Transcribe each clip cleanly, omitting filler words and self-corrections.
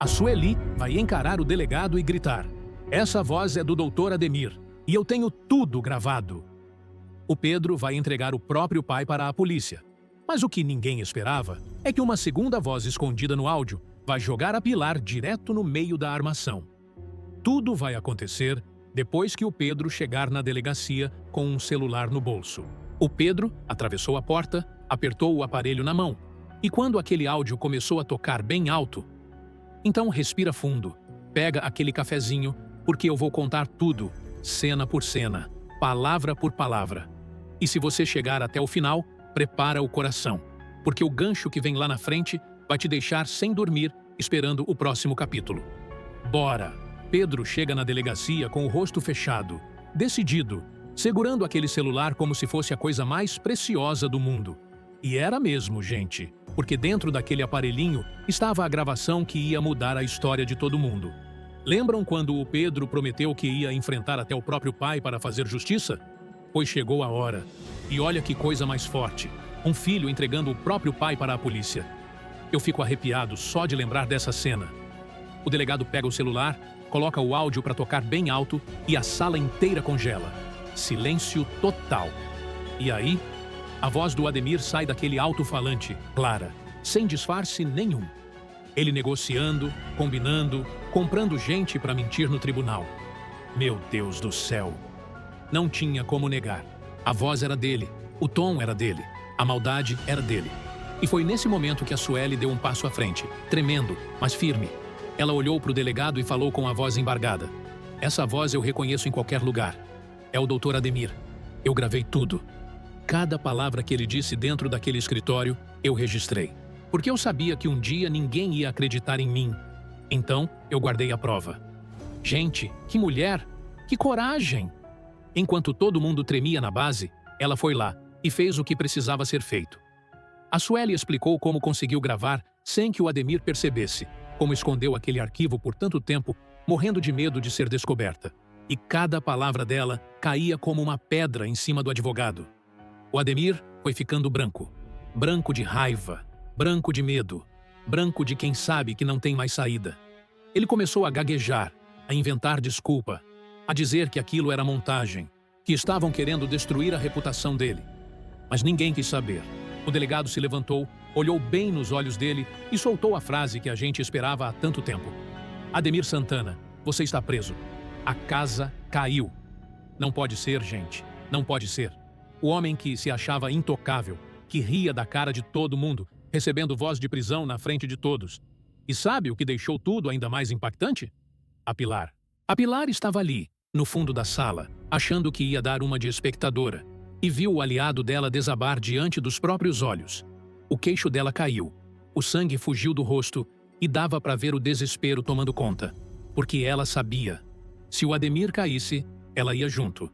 A Sueli vai encarar o delegado e gritar: "Essa voz é do Dr. Ademir, e eu tenho tudo gravado." O Pedro vai entregar o próprio pai para a polícia. Mas o que ninguém esperava é que uma segunda voz escondida no áudio vai jogar a Pilar direto no meio da armação. Tudo vai acontecer depois que o Pedro chegar na delegacia com um celular no bolso. O Pedro atravessou a porta, apertou o aparelho na mão, e quando aquele áudio começou a tocar bem alto, então respira fundo, pega aquele cafezinho, porque eu vou contar tudo, cena por cena, palavra por palavra. E se você chegar até o final, prepara o coração, porque o gancho que vem lá na frente vai te deixar sem dormir, esperando o próximo capítulo. Bora! Pedro chega na delegacia com o rosto fechado, decidido, segurando aquele celular como se fosse a coisa mais preciosa do mundo. E era mesmo, gente, porque dentro daquele aparelhinho estava a gravação que ia mudar a história de todo mundo. Lembram quando o Pedro prometeu que ia enfrentar até o próprio pai para fazer justiça? Pois chegou a hora. E olha que coisa mais forte, um filho entregando o próprio pai para a polícia. Eu fico arrepiado só de lembrar dessa cena. O delegado pega o celular, coloca o áudio para tocar bem alto e a sala inteira congela. Silêncio total. E aí, a voz do Ademir sai daquele alto-falante, clara, sem disfarce nenhum. Ele negociando, combinando, comprando gente para mentir no tribunal. Meu Deus do céu! Não tinha como negar. A voz era dele, o tom era dele, a maldade era dele. E foi nesse momento que a Sueli deu um passo à frente, tremendo, mas firme. Ela olhou para o delegado e falou com a voz embargada: "Essa voz eu reconheço em qualquer lugar. É o Dr. Ademir. Eu gravei tudo. Cada palavra que ele disse dentro daquele escritório, eu registrei. Porque eu sabia que um dia ninguém ia acreditar em mim. Então, eu guardei a prova." Gente, que mulher! Que coragem! Enquanto todo mundo tremia na base, ela foi lá e fez o que precisava ser feito. A Sueli explicou como conseguiu gravar sem que o Ademir percebesse, como escondeu aquele arquivo por tanto tempo, morrendo de medo de ser descoberta. E cada palavra dela caía como uma pedra em cima do advogado. O Ademir foi ficando branco. Branco de raiva, branco de medo, branco de quem sabe que não tem mais saída. Ele começou a gaguejar, a inventar desculpa, a dizer que aquilo era montagem, que estavam querendo destruir a reputação dele. Mas ninguém quis saber. O delegado se levantou, olhou bem nos olhos dele e soltou a frase que a gente esperava há tanto tempo. "Ademir Santana, você está preso. A casa caiu." Não pode ser, gente. Não pode ser. O homem que se achava intocável, que ria da cara de todo mundo, recebendo voz de prisão na frente de todos. E sabe o que deixou tudo ainda mais impactante? A Pilar. A Pilar estava ali, no fundo da sala, achando que ia dar uma de espectadora, e viu o aliado dela desabar diante dos próprios olhos. O queixo dela caiu, o sangue fugiu do rosto e dava para ver o desespero tomando conta, porque ela sabia. Se o Ademir caísse, ela ia junto.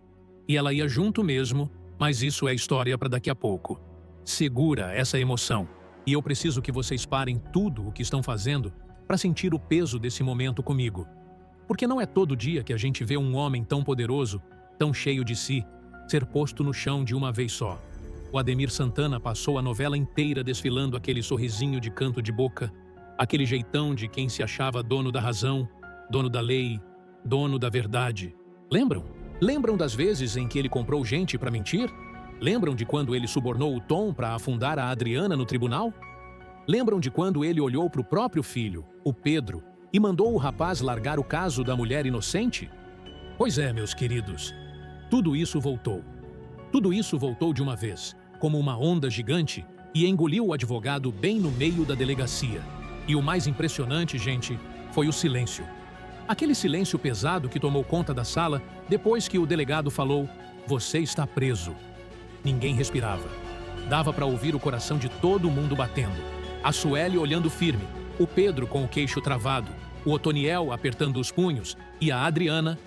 E ela ia junto mesmo, mas isso é história para daqui a pouco. Segura essa emoção, e eu preciso que vocês parem tudo o que estão fazendo para sentir o peso desse momento comigo. Porque não é todo dia que a gente vê um homem tão poderoso, tão cheio de si, ser posto no chão de uma vez só. O Ademir Santana passou a novela inteira desfilando aquele sorrisinho de canto de boca, aquele jeitão de quem se achava dono da razão, dono da lei, dono da verdade. Lembram? Lembram das vezes em que ele comprou gente para mentir? Lembram de quando ele subornou o Tom para afundar a Adriana no tribunal? Lembram de quando ele olhou para o próprio filho, o Pedro, e mandou o rapaz largar o caso da mulher inocente? Pois é, meus queridos. Tudo isso voltou. Tudo isso voltou de uma vez, como uma onda gigante, e engoliu o advogado bem no meio da delegacia. E o mais impressionante, gente, foi o silêncio. Aquele silêncio pesado que tomou conta da sala depois que o delegado falou: "Você está preso." Ninguém respirava. Dava para ouvir o coração de todo mundo batendo. A Sueli olhando firme, o Pedro com o queixo travado, o Otoniel apertando os punhos e a Adriana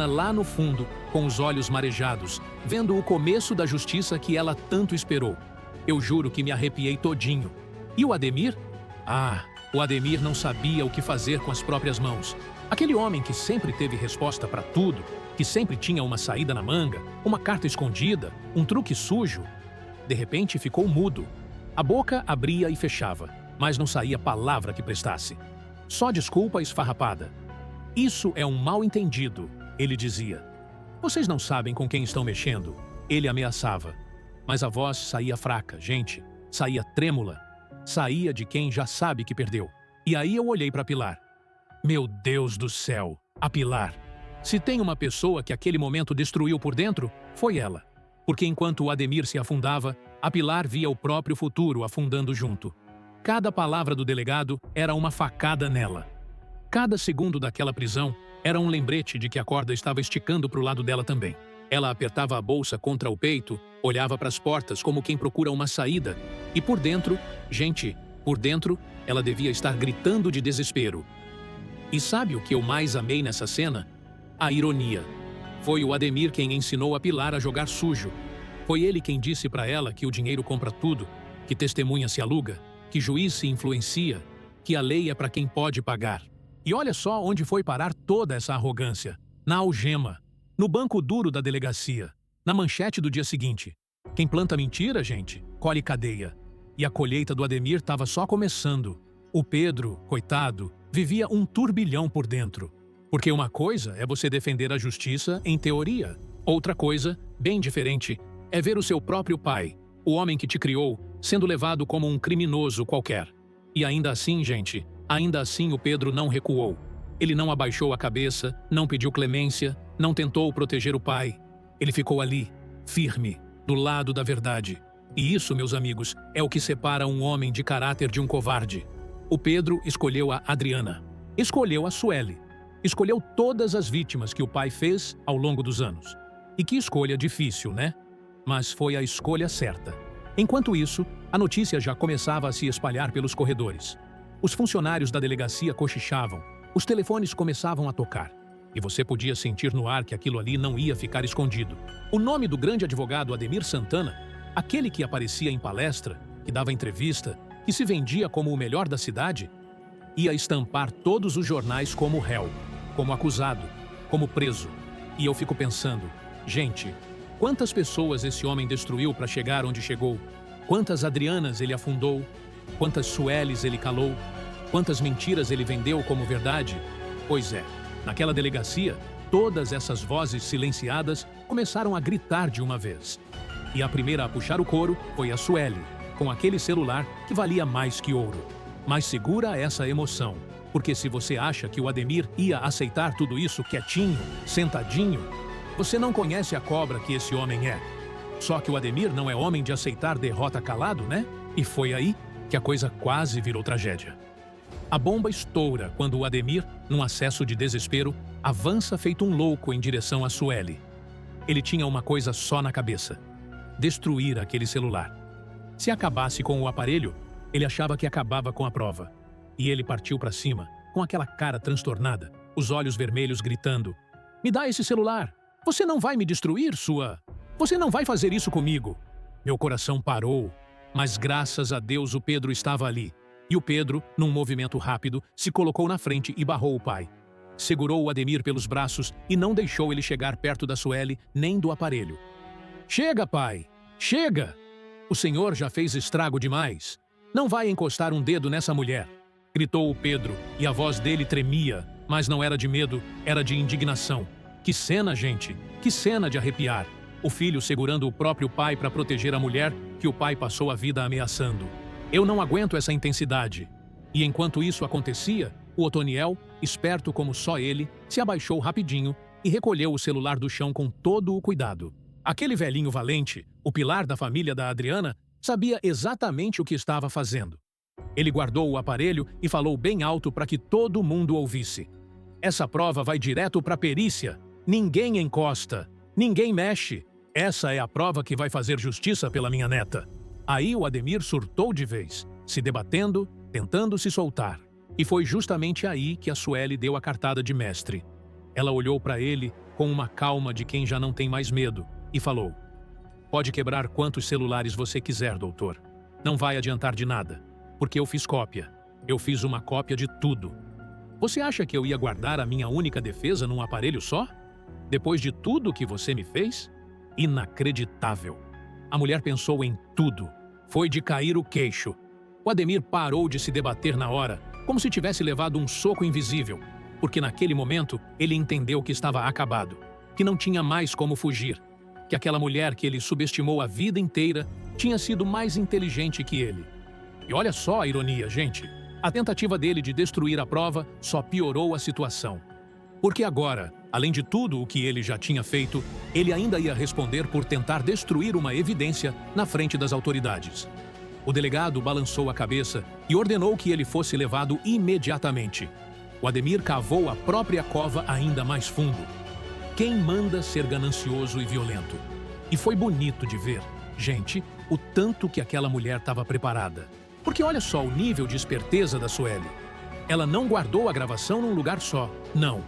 lá no fundo, com os olhos marejados, vendo o começo da justiça que ela tanto esperou. Eu juro que me arrepiei todinho. E o Ademir? O Ademir não sabia o que fazer com as próprias mãos. Aquele homem que sempre teve resposta para tudo, que sempre tinha uma saída na manga, uma carta escondida, um truque sujo. De repente ficou mudo. A boca abria e fechava, mas não saía palavra que prestasse. Só desculpa esfarrapada. Isso é um mal-entendido, ele dizia. Vocês não sabem com quem estão mexendo, ele ameaçava. Mas a voz saía fraca, gente, saía trêmula, saía de quem já sabe que perdeu. E aí eu olhei para Pilar. Meu Deus do céu, a Pilar. Se tem uma pessoa que aquele momento destruiu por dentro, foi ela. Porque enquanto o Ademir se afundava, a Pilar via o próprio futuro afundando junto. Cada palavra do delegado era uma facada nela. Cada segundo daquela prisão era um lembrete de que a corda estava esticando para o lado dela também. Ela apertava a bolsa contra o peito, olhava para as portas como quem procura uma saída. E por dentro, gente, por dentro, ela devia estar gritando de desespero. E sabe o que eu mais amei nessa cena? A ironia. Foi o Ademir quem ensinou a Pilar a jogar sujo. Foi ele quem disse para ela que o dinheiro compra tudo, que testemunha se aluga, que juiz se influencia, que a lei é para quem pode pagar. E olha só onde foi parar toda essa arrogância. Na algema. No banco duro da delegacia. Na manchete do dia seguinte. Quem planta mentira, gente, colhe cadeia. E a colheita do Ademir estava só começando. O Pedro, coitado, vivia um turbilhão por dentro. Porque uma coisa é você defender a justiça em teoria. Outra coisa, bem diferente, é ver o seu próprio pai, o homem que te criou, sendo levado como um criminoso qualquer. E ainda assim, gente, ainda assim o Pedro não recuou. Ele não abaixou a cabeça, não pediu clemência, não tentou proteger o pai. Ele ficou ali, firme, do lado da verdade. E isso, meus amigos, é o que separa um homem de caráter de um covarde. O Pedro escolheu a Adriana. Escolheu a Sueli. Escolheu todas as vítimas que o pai fez ao longo dos anos. E que escolha difícil, né? Mas foi a escolha certa. Enquanto isso, a notícia já começava a se espalhar pelos corredores. Os funcionários da delegacia cochichavam, os telefones começavam a tocar. E você podia sentir no ar que aquilo ali não ia ficar escondido. O nome do grande advogado Ademir Santana, aquele que aparecia em palestra, que dava entrevista, que se vendia como o melhor da cidade, ia estampar todos os jornais como réu, como acusado, como preso. E eu fico pensando, gente, quantas pessoas esse homem destruiu para chegar onde chegou? Quantas Adrianas ele afundou? Quantas Suelis ele calou? Quantas mentiras ele vendeu como verdade? Pois é, naquela delegacia, todas essas vozes silenciadas começaram a gritar de uma vez. E a primeira a puxar o coro foi a Sueli, com aquele celular que valia mais que ouro. Mas segura essa emoção, porque se você acha que o Ademir ia aceitar tudo isso quietinho, sentadinho, você não conhece a cobra que esse homem é. Só que o Ademir não é homem de aceitar derrota calado, né? E foi aí que a coisa quase virou tragédia. A bomba estoura quando o Ademir, num acesso de desespero, avança feito um louco em direção a Sueli. Ele tinha uma coisa só na cabeça: destruir aquele celular. Se acabasse com o aparelho, ele achava que acabava com a prova. E ele partiu para cima, com aquela cara transtornada, os olhos vermelhos gritando: "Me dá esse celular! Você não vai me destruir, sua... Você não vai fazer isso comigo!" Meu coração parou, mas graças a Deus o Pedro estava ali. E o Pedro, num movimento rápido, se colocou na frente e barrou o pai. Segurou o Ademir pelos braços e não deixou ele chegar perto da Sueli nem do aparelho. "Chega, pai! Chega! O senhor já fez estrago demais. Não vai encostar um dedo nessa mulher!" Gritou o Pedro, e a voz dele tremia, mas não era de medo, era de indignação. Que cena, gente! Que cena de arrepiar! O filho segurando o próprio pai para proteger a mulher que o pai passou a vida ameaçando. Eu não aguento essa intensidade. E enquanto isso acontecia, o Otoniel, esperto como só ele, se abaixou rapidinho e recolheu o celular do chão com todo o cuidado. Aquele velhinho valente, o pilar da família da Adriana, sabia exatamente o que estava fazendo. Ele guardou o aparelho e falou bem alto para que todo mundo ouvisse: "Essa prova vai direto para a perícia. Ninguém encosta. Ninguém mexe. Essa é a prova que vai fazer justiça pela minha neta." Aí o Ademir surtou de vez, se debatendo, tentando se soltar. E foi justamente aí que a Sueli deu a cartada de mestre. Ela olhou para ele com uma calma de quem já não tem mais medo e falou: "Pode quebrar quantos celulares você quiser, doutor. Não vai adiantar de nada, porque eu fiz cópia. Eu fiz uma cópia de tudo. Você acha que eu ia guardar a minha única defesa num aparelho só? Depois de tudo que você me fez? Inacreditável." A mulher pensou em tudo. Foi de cair o queixo. O Ademir parou de se debater na hora, como se tivesse levado um soco invisível, porque naquele momento ele entendeu que estava acabado, que não tinha mais como fugir, que aquela mulher que ele subestimou a vida inteira tinha sido mais inteligente que ele. E olha só a ironia, gente. A tentativa dele de destruir a prova só piorou a situação. Porque agora, além de tudo o que ele já tinha feito, ele ainda ia responder por tentar destruir uma evidência na frente das autoridades. O delegado balançou a cabeça e ordenou que ele fosse levado imediatamente. O Ademir cavou a própria cova ainda mais fundo. Quem manda ser ganancioso e violento? E foi bonito de ver, gente, o tanto que aquela mulher estava preparada. Porque olha só o nível de esperteza da Sueli. Ela não guardou a gravação num lugar só, não.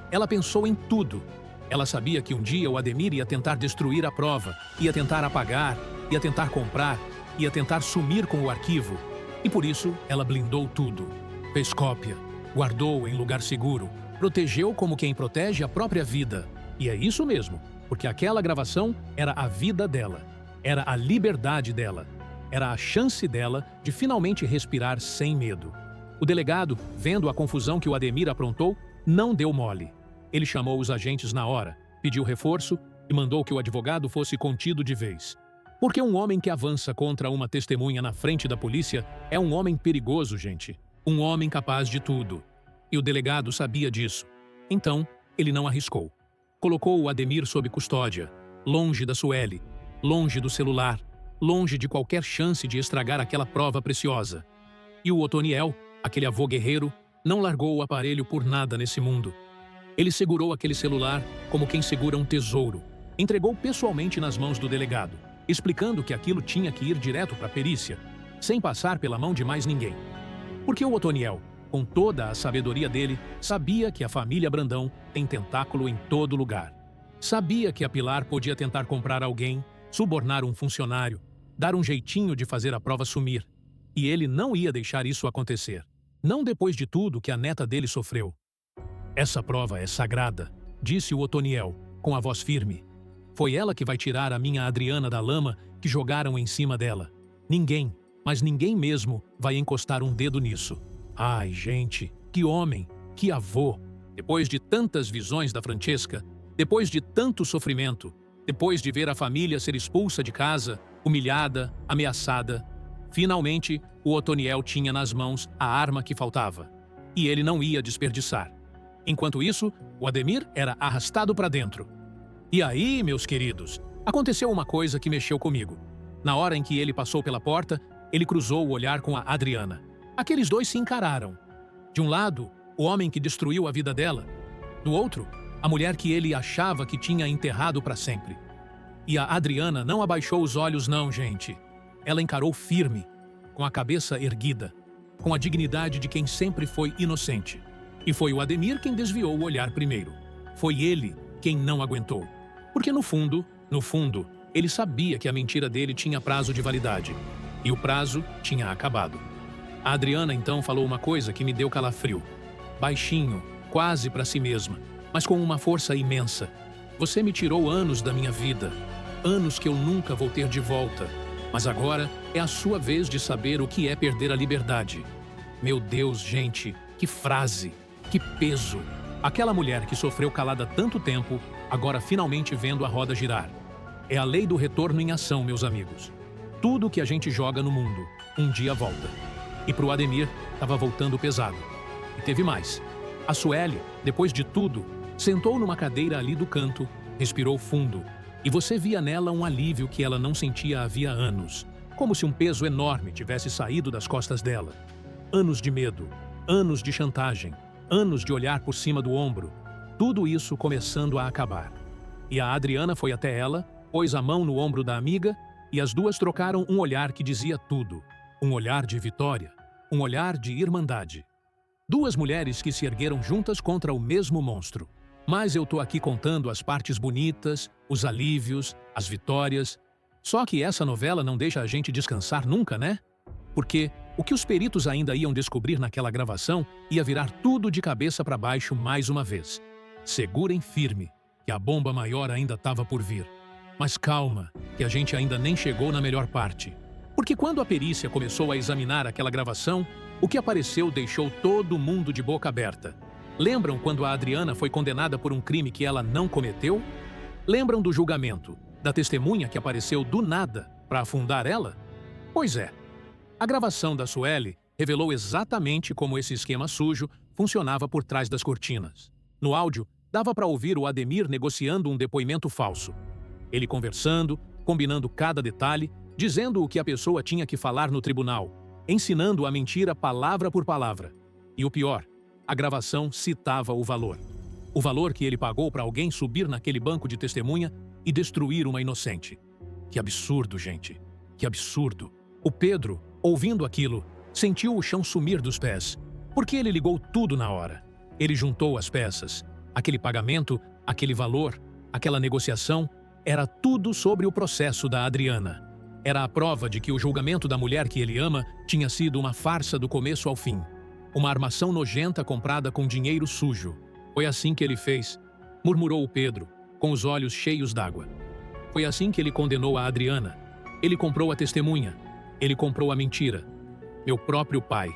Ela pensou em tudo. Ela sabia que um dia o Ademir ia tentar destruir a prova, ia tentar apagar, ia tentar comprar, ia tentar sumir com o arquivo. E por isso, ela blindou tudo. Fez cópia, guardou em lugar seguro, protegeu como quem protege a própria vida. E é isso mesmo, porque aquela gravação era a vida dela, era a liberdade dela, era a chance dela de finalmente respirar sem medo. O delegado, vendo a confusão que o Ademir aprontou, não deu mole. Ele chamou os agentes na hora, pediu reforço e mandou que o advogado fosse contido de vez. Porque um homem que avança contra uma testemunha na frente da polícia é um homem perigoso, gente. Um homem capaz de tudo. E o delegado sabia disso. Então, ele não arriscou. Colocou o Ademir sob custódia, longe da Sueli, longe do celular, longe de qualquer chance de estragar aquela prova preciosa. E o Otoniel, aquele avô guerreiro, não largou o aparelho por nada nesse mundo. Ele segurou aquele celular como quem segura um tesouro. Entregou pessoalmente nas mãos do delegado, explicando que aquilo tinha que ir direto para a perícia, sem passar pela mão de mais ninguém. Porque o Otoniel, com toda a sabedoria dele, sabia que a família Brandão tem tentáculo em todo lugar. Sabia que a Pilar podia tentar comprar alguém, subornar um funcionário, dar um jeitinho de fazer a prova sumir. E ele não ia deixar isso acontecer. Não depois de tudo que a neta dele sofreu. Essa prova é sagrada, disse o Otoniel, com a voz firme. Foi ela que vai tirar a minha Adriana da lama que jogaram em cima dela. Ninguém, mas ninguém mesmo, vai encostar um dedo nisso. Ai, gente, que homem, que avô. Depois de tantas visões da Francesca, depois de tanto sofrimento, depois de ver a família ser expulsa de casa, humilhada, ameaçada, finalmente o Otoniel tinha nas mãos a arma que faltava. E ele não ia desperdiçar. Enquanto isso, o Ademir era arrastado para dentro. E aí, meus queridos, aconteceu uma coisa que mexeu comigo. Na hora em que ele passou pela porta, ele cruzou o olhar com a Adriana. Aqueles dois se encararam. De um lado, o homem que destruiu a vida dela. Do outro, a mulher que ele achava que tinha enterrado para sempre. E a Adriana não abaixou os olhos não, gente. Ela encarou firme, com a cabeça erguida, com a dignidade de quem sempre foi inocente. E foi o Ademir quem desviou o olhar primeiro. Foi ele quem não aguentou. Porque no fundo, ele sabia que a mentira dele tinha prazo de validade. E o prazo tinha acabado. A Adriana então falou uma coisa que me deu calafrio. Baixinho, quase para si mesma, mas com uma força imensa. Você me tirou anos da minha vida. Anos que eu nunca vou ter de volta. Mas agora é a sua vez de saber o que é perder a liberdade. Meu Deus, gente, que frase, que peso. Aquela mulher que sofreu calada tanto tempo, agora finalmente vendo a roda girar. É a lei do retorno em ação, meus amigos. Tudo que a gente joga no mundo, um dia volta. E pro Ademir, estava voltando pesado. E teve mais. A Sueli, depois de tudo, sentou numa cadeira ali do canto, respirou fundo. E você via nela um alívio que ela não sentia havia anos. Como se um peso enorme tivesse saído das costas dela. Anos de medo, anos de chantagem, anos de olhar por cima do ombro. Tudo isso começando a acabar. E a Adriana foi até ela, pôs a mão no ombro da amiga e as duas trocaram um olhar que dizia tudo. Um olhar de vitória, um olhar de irmandade. Duas mulheres que se ergueram juntas contra o mesmo monstro. Mas eu tô aqui contando as partes bonitas, os alívios, as vitórias. Só que essa novela não deixa a gente descansar nunca, né? Porque o que os peritos ainda iam descobrir naquela gravação ia virar tudo de cabeça para baixo mais uma vez. Segurem firme, que a bomba maior ainda estava por vir. Mas calma, que a gente ainda nem chegou na melhor parte. Porque quando a perícia começou a examinar aquela gravação, O que apareceu deixou todo mundo de boca aberta. Lembram quando a Adriana foi condenada por um crime que ela não cometeu? Lembram do julgamento, da testemunha que apareceu do nada para afundar ela? Pois é. A gravação da Sueli revelou exatamente como esse esquema sujo funcionava por trás das cortinas. No áudio, dava para ouvir o Ademir negociando um depoimento falso. Ele conversando, combinando cada detalhe, dizendo o que a pessoa tinha que falar no tribunal, ensinando a mentira palavra por palavra. E o pior, a gravação citava o valor. O valor que ele pagou para alguém subir naquele banco de testemunha e destruir uma inocente. Que absurdo, gente. Que absurdo. O Pedro, ouvindo aquilo, sentiu o chão sumir dos pés, porque ele ligou tudo na hora. Ele juntou as peças. Aquele pagamento, aquele valor, aquela negociação, era tudo sobre o processo da Adriana. Era a prova de que o julgamento da mulher que ele ama tinha sido uma farsa do começo ao fim. Uma armação nojenta comprada com dinheiro sujo. Foi assim que ele fez, murmurou o Pedro, com os olhos cheios d'água. Foi assim que ele condenou a Adriana. Ele comprou a testemunha. Ele comprou a mentira. Meu próprio pai.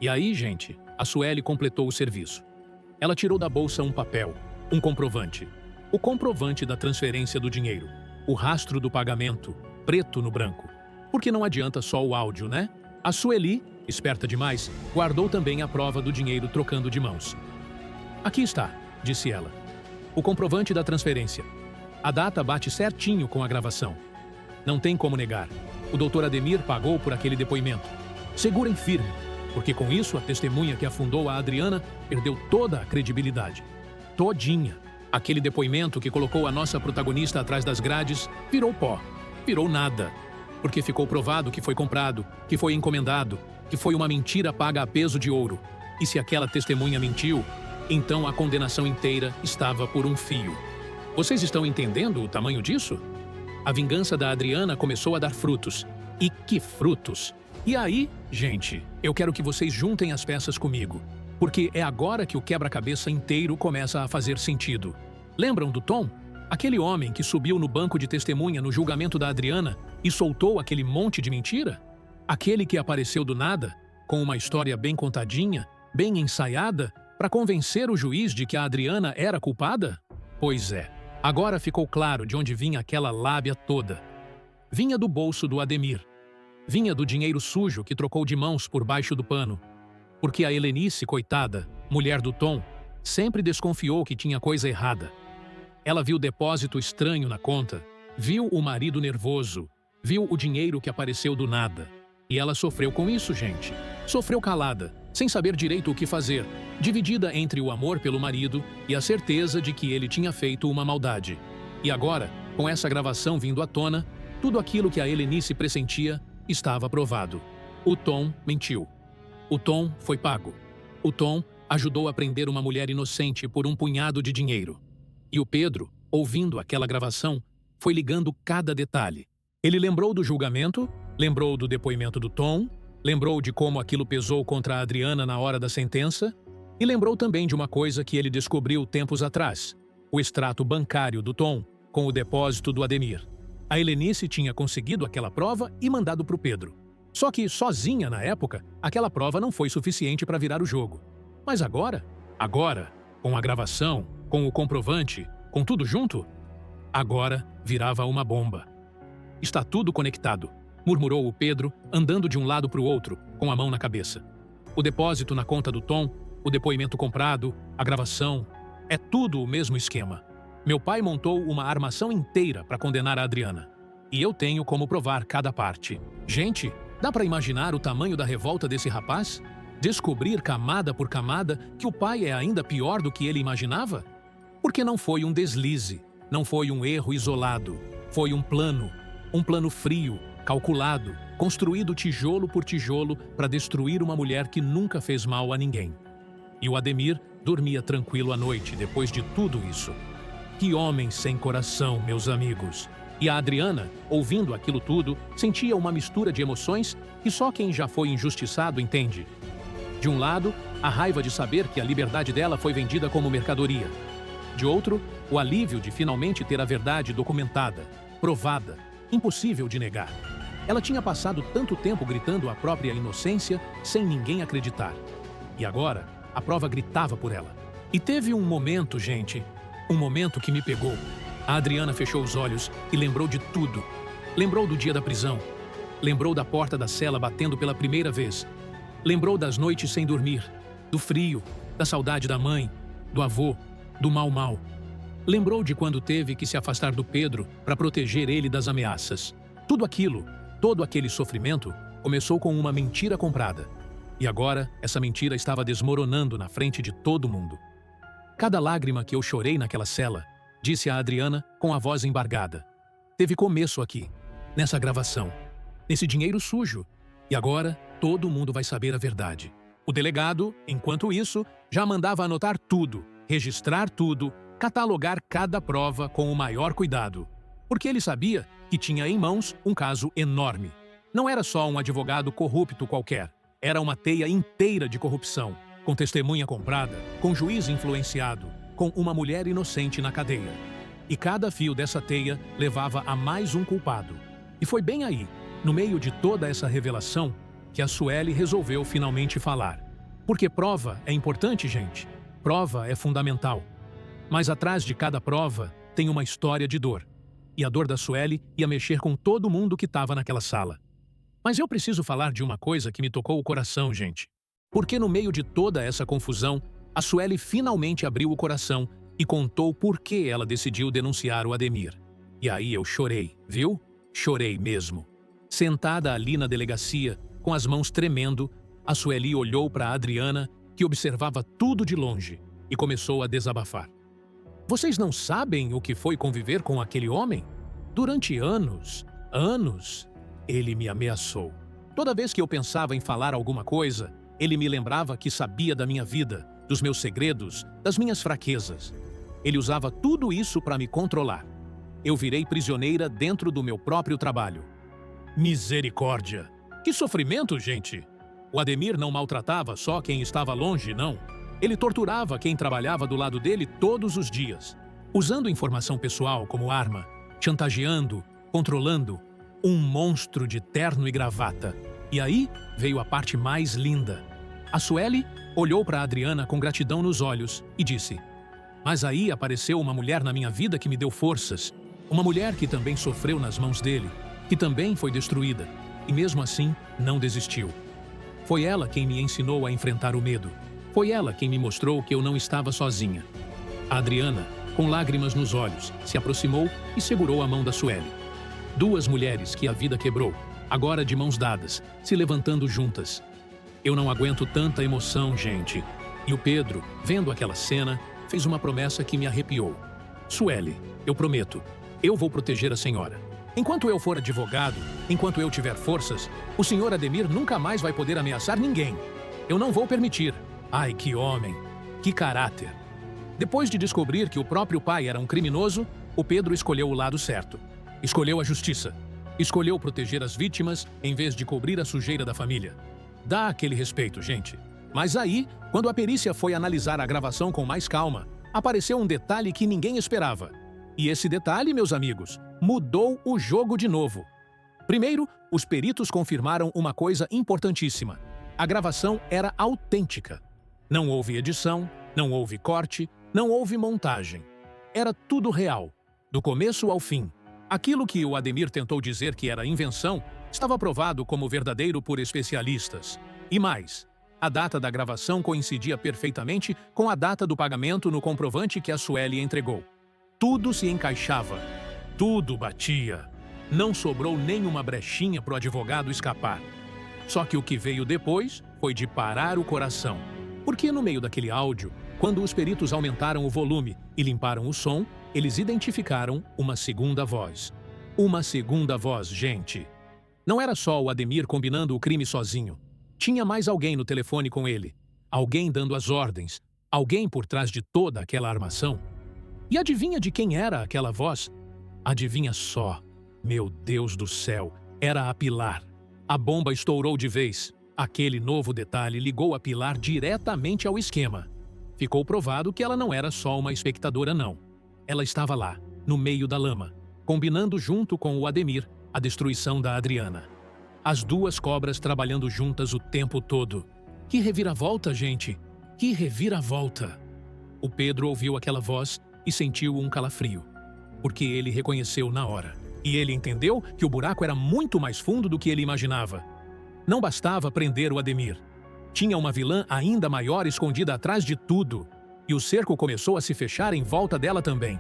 E aí, gente, a Sueli completou o serviço. Ela tirou da bolsa um papel, um comprovante. O comprovante da transferência do dinheiro. O rastro do pagamento, preto no branco. Porque não adianta só o áudio, né? A Sueli, esperta demais, guardou também a prova do dinheiro trocando de mãos. Aqui está, disse ela. O comprovante da transferência. A data bate certinho com a gravação. Não tem como negar. O doutor Ademir pagou por aquele depoimento. Segurem firme, porque com isso a testemunha que afundou a Adriana perdeu toda a credibilidade. Todinha. Aquele depoimento que colocou a nossa protagonista atrás das grades virou pó. Virou nada. Porque ficou provado que foi comprado, que foi encomendado, que foi uma mentira paga a peso de ouro. E se aquela testemunha mentiu, então a condenação inteira estava por um fio. Vocês estão entendendo o tamanho disso? A vingança da Adriana começou a dar frutos. E que frutos! E aí, gente, eu quero que vocês juntem as peças comigo, porque é agora que o quebra-cabeça inteiro começa a fazer sentido. Lembram do Tom? Aquele homem que subiu no banco de testemunha no julgamento da Adriana e soltou aquele monte de mentira? Aquele que apareceu do nada, com uma história bem contadinha, bem ensaiada, para convencer o juiz de que a Adriana era culpada? Pois é, agora ficou claro de onde vinha aquela lábia toda. Vinha do bolso do Ademir. Vinha do dinheiro sujo que trocou de mãos por baixo do pano. Porque a Helenice, coitada, mulher do Tom, sempre desconfiou que tinha coisa errada. Ela viu depósito estranho na conta, viu o marido nervoso, viu o dinheiro que apareceu do nada. E ela sofreu com isso, gente. Sofreu calada, sem saber direito o que fazer, dividida entre o amor pelo marido e a certeza de que ele tinha feito uma maldade. E agora, com essa gravação vindo à tona, tudo aquilo que a Helenice pressentia estava provado. O Tom mentiu. O Tom foi pago. O Tom ajudou a prender uma mulher inocente por um punhado de dinheiro. E o Pedro, ouvindo aquela gravação, foi ligando cada detalhe. Ele lembrou do julgamento, lembrou do depoimento do Tom, lembrou de como aquilo pesou contra a Adriana na hora da sentença e lembrou também de uma coisa que ele descobriu tempos atrás, o extrato bancário do Tom com o depósito do Ademir. A Helenice tinha conseguido aquela prova e mandado para o Pedro. Só que, sozinha na época, aquela prova não foi suficiente para virar o jogo. Mas agora, com a gravação, com o comprovante, com tudo junto, agora virava uma bomba. Está tudo conectado, murmurou o Pedro, andando de um lado para o outro, com a mão na cabeça. O depósito na conta do Tom, o depoimento comprado, a gravação, é tudo o mesmo esquema. Meu pai montou uma armação inteira para condenar a Adriana. E eu tenho como provar cada parte. Gente, dá para imaginar o tamanho da revolta desse rapaz? Descobrir camada por camada que o pai é ainda pior do que ele imaginava? Porque não foi um deslize, não foi um erro isolado. Foi um plano frio, calculado, construído tijolo por tijolo para destruir uma mulher que nunca fez mal a ninguém. E o Ademir dormia tranquilo à noite depois de tudo isso. Que homem sem coração, meus amigos! E a Adriana, ouvindo aquilo tudo, sentia uma mistura de emoções que só quem já foi injustiçado entende. De um lado, a raiva de saber que a liberdade dela foi vendida como mercadoria. De outro, o alívio de finalmente ter a verdade documentada, provada, impossível de negar. Ela tinha passado tanto tempo gritando a própria inocência sem ninguém acreditar. E agora, a prova gritava por ela. E teve um momento, gente, um momento que me pegou. A Adriana fechou os olhos e lembrou de tudo. Lembrou do dia da prisão. Lembrou da porta da cela batendo pela primeira vez. Lembrou das noites sem dormir, do frio, da saudade da mãe, do avô, do mal-mal. Lembrou de quando teve que se afastar do Pedro para proteger ele das ameaças. Tudo aquilo, todo aquele sofrimento, começou com uma mentira comprada. E agora, essa mentira estava desmoronando na frente de todo mundo. Cada lágrima que eu chorei naquela cela, disse a Adriana com a voz embargada, teve começo aqui, nessa gravação, nesse dinheiro sujo. E agora, todo mundo vai saber a verdade. O delegado, enquanto isso, já mandava anotar tudo, registrar tudo, catalogar cada prova com o maior cuidado. Porque ele sabia que tinha em mãos um caso enorme. Não era só um advogado corrupto qualquer. Era uma teia inteira de corrupção, com testemunha comprada, com juiz influenciado, com uma mulher inocente na cadeia. E cada fio dessa teia levava a mais um culpado. E foi bem aí, no meio de toda essa revelação, que a Sueli resolveu finalmente falar. Porque prova é importante, gente. Prova é fundamental. Mas atrás de cada prova tem uma história de dor. E a dor da Sueli ia mexer com todo mundo que estava naquela sala. Mas eu preciso falar de uma coisa que me tocou o coração, gente. Porque no meio de toda essa confusão, a Sueli finalmente abriu o coração e contou por que ela decidiu denunciar o Ademir. E aí eu chorei, viu? Chorei mesmo. Sentada ali na delegacia, com as mãos tremendo, a Sueli olhou para a Adriana, que observava tudo de longe, e começou a desabafar. Vocês não sabem o que foi conviver com aquele homem? Durante anos, ele me ameaçou. Toda vez que eu pensava em falar alguma coisa, ele me lembrava que sabia da minha vida, dos meus segredos, das minhas fraquezas. Ele usava tudo isso para me controlar. Eu virei prisioneira dentro do meu próprio trabalho. Misericórdia! Que sofrimento, gente! O Ademir não maltratava só quem estava longe, não. Ele torturava quem trabalhava do lado dele todos os dias, usando informação pessoal como arma, chantageando, controlando, um monstro de terno e gravata. E aí veio a parte mais linda. A Sueli olhou para a Adriana com gratidão nos olhos e disse: mas aí apareceu uma mulher na minha vida que me deu forças. Uma mulher que também sofreu nas mãos dele, que também foi destruída, e mesmo assim não desistiu. Foi ela quem me ensinou a enfrentar o medo. Foi ela quem me mostrou que eu não estava sozinha. A Adriana, com lágrimas nos olhos, se aproximou e segurou a mão da Sueli. Duas mulheres que a vida quebrou, agora de mãos dadas, se levantando juntas. Eu não aguento tanta emoção, gente. E o Pedro, vendo aquela cena, fez uma promessa que me arrepiou. Sueli, eu prometo, eu vou proteger a senhora. Enquanto eu for advogado, enquanto eu tiver forças, o senhor Ademir nunca mais vai poder ameaçar ninguém. Eu não vou permitir. Ai, que homem! Que caráter! Depois de descobrir que o próprio pai era um criminoso, o Pedro escolheu o lado certo. Escolheu a justiça. Escolheu proteger as vítimas em vez de cobrir a sujeira da família. Dá aquele respeito, gente. Mas aí, quando a perícia foi analisar a gravação com mais calma, apareceu um detalhe que ninguém esperava. E esse detalhe, meus amigos, mudou o jogo de novo. Primeiro, os peritos confirmaram uma coisa importantíssima. A gravação era autêntica. Não houve edição, não houve corte, não houve montagem. Era tudo real, do começo ao fim. Aquilo que o Ademir tentou dizer que era invenção estava provado como verdadeiro por especialistas. E mais, a data da gravação coincidia perfeitamente com a data do pagamento no comprovante que a Sueli entregou. Tudo se encaixava, tudo batia. Não sobrou nenhuma brechinha para o advogado escapar. Só que o que veio depois foi de parar o coração. Porque no meio daquele áudio, quando os peritos aumentaram o volume e limparam o som, eles identificaram uma segunda voz. Uma segunda voz, gente. Não era só o Ademir combinando o crime sozinho. Tinha mais alguém no telefone com ele. Alguém dando as ordens. Alguém por trás de toda aquela armação. E adivinha de quem era aquela voz? Adivinha só. Meu Deus do céu, era a Pilar. A bomba estourou de vez. Aquele novo detalhe ligou a Pilar diretamente ao esquema. Ficou provado que ela não era só uma espectadora, não. Ela estava lá, no meio da lama, combinando junto com o Ademir a destruição da Adriana. As duas cobras trabalhando juntas o tempo todo. Que reviravolta, gente! Que reviravolta! O Pedro ouviu aquela voz e sentiu um calafrio, porque ele reconheceu na hora. E ele entendeu que o buraco era muito mais fundo do que ele imaginava. Não bastava prender o Ademir. Tinha uma vilã ainda maior escondida atrás de tudo. E o cerco começou a se fechar em volta dela também.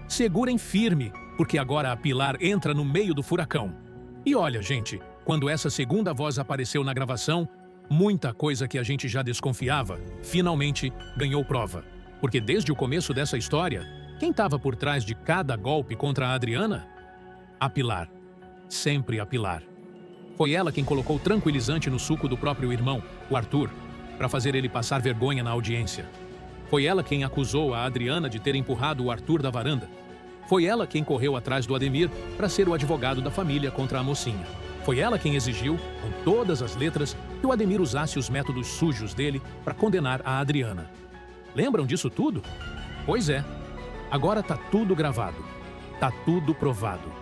Segurem firme, porque agora a Pilar entra no meio do furacão. E olha, gente, quando essa segunda voz apareceu na gravação, muita coisa que a gente já desconfiava, finalmente ganhou prova. Porque desde o começo dessa história, quem estava por trás de cada golpe contra a Adriana? A Pilar. Sempre a Pilar. Foi ela quem colocou tranquilizante no suco do próprio irmão, o Arthur, para fazer ele passar vergonha na audiência. Foi ela quem acusou a Adriana de ter empurrado o Arthur da varanda. Foi ela quem correu atrás do Ademir para ser o advogado da família contra a mocinha. Foi ela quem exigiu, com todas as letras, que o Ademir usasse os métodos sujos dele para condenar a Adriana. Lembram disso tudo? Pois é. Agora tá tudo gravado. Tá tudo provado.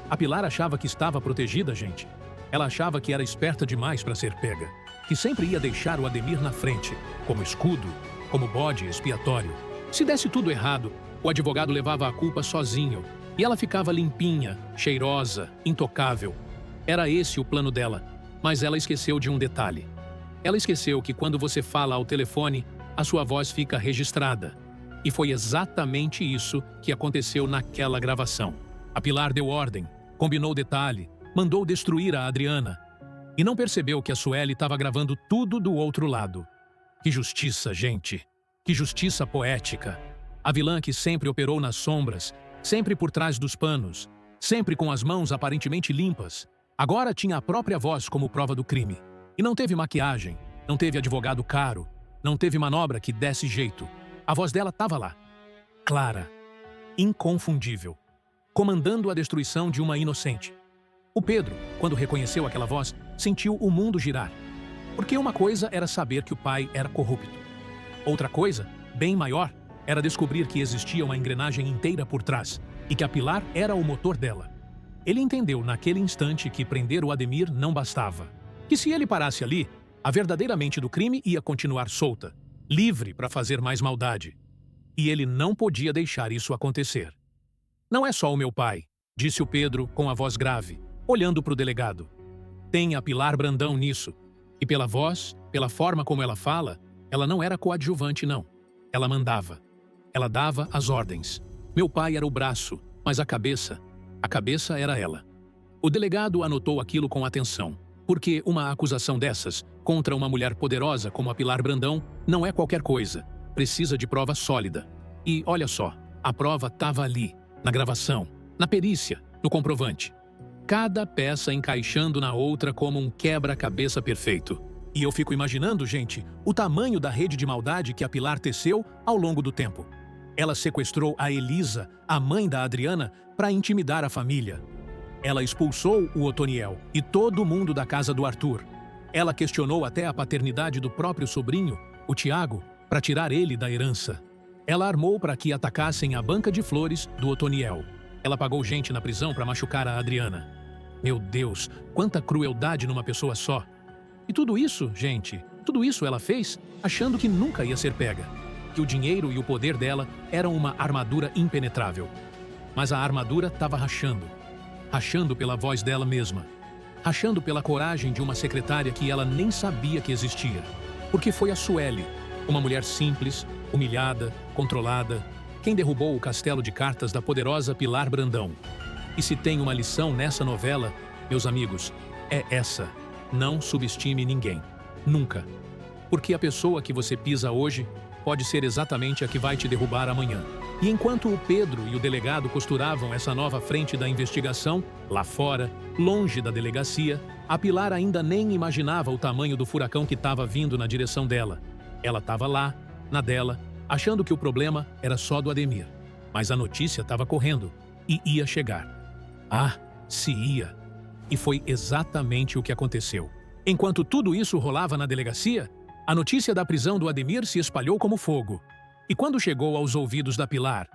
A Pilar achava que estava protegida, gente. Ela achava que era esperta demais para ser pega, que sempre ia deixar o Ademir na frente, como escudo, como bode expiatório. Se desse tudo errado, o advogado levava a culpa sozinho, e ela ficava limpinha, cheirosa, intocável. Era esse o plano dela, mas ela esqueceu de um detalhe. Ela esqueceu que quando você fala ao telefone, a sua voz fica registrada. E foi exatamente isso que aconteceu naquela gravação. A Pilar deu ordem, combinou o detalhe, mandou destruir a Adriana. E não percebeu que a Sueli estava gravando tudo do outro lado. Que justiça, gente! Que justiça poética! A vilã que sempre operou nas sombras, sempre por trás dos panos, sempre com as mãos aparentemente limpas, agora tinha a própria voz como prova do crime. E não teve maquiagem, não teve advogado caro, não teve manobra que desse jeito. A voz dela estava lá. Clara. Inconfundível. Comandando a destruição de uma inocente. O Pedro, quando reconheceu aquela voz, sentiu o mundo girar. Porque uma coisa era saber que o pai era corrupto. Outra coisa, bem maior, era descobrir que existia uma engrenagem inteira por trás e que a Pilar era o motor dela. Ele entendeu naquele instante que prender o Ademir não bastava. Que se ele parasse ali, a verdadeira mente do crime ia continuar solta, livre para fazer mais maldade. E ele não podia deixar isso acontecer. Não é só o meu pai, disse o Pedro com a voz grave, olhando para o delegado. Tem a Pilar Brandão nisso. E pela voz, pela forma como ela fala, ela não era coadjuvante, não. Ela mandava. Ela dava as ordens. Meu pai era o braço, mas a cabeça era ela. O delegado anotou aquilo com atenção, porque uma acusação dessas, contra uma mulher poderosa como a Pilar Brandão, não é qualquer coisa. Precisa de prova sólida. E, olha só, a prova estava ali, na gravação, na perícia, no comprovante. Cada peça encaixando na outra como um quebra-cabeça perfeito. E eu fico imaginando, gente, o tamanho da rede de maldade que a Pilar teceu ao longo do tempo. Ela sequestrou a Elisa, a mãe da Adriana, para intimidar a família. Ela expulsou o Otoniel e todo mundo da casa do Arthur. Ela questionou até a paternidade do próprio sobrinho, o Tiago, para tirar ele da herança. Ela armou para que atacassem a banca de flores do Otoniel. Ela pagou gente na prisão para machucar a Adriana. Meu Deus, quanta crueldade numa pessoa só. E tudo isso, gente, tudo isso ela fez achando que nunca ia ser pega. Que o dinheiro e o poder dela eram uma armadura impenetrável. Mas a armadura estava rachando. Rachando pela voz dela mesma. Rachando pela coragem de uma secretária que ela nem sabia que existia. Porque foi a Sueli, uma mulher simples, humilhada, controlada, quem derrubou o castelo de cartas da poderosa Pilar Brandão. E se tem uma lição nessa novela, meus amigos, é essa. Não subestime ninguém. Nunca. Porque a pessoa que você pisa hoje pode ser exatamente a que vai te derrubar amanhã. E enquanto o Pedro e o delegado costuravam essa nova frente da investigação, lá fora, longe da delegacia, a Pilar ainda nem imaginava o tamanho do furacão que estava vindo na direção dela. Ela estava lá, na dela, achando que o problema era só do Ademir. Mas a notícia estava correndo e ia chegar. Ah, se ia. E foi exatamente o que aconteceu. Enquanto tudo isso rolava na delegacia, a notícia da prisão do Ademir se espalhou como fogo. E quando chegou aos ouvidos da Pilar,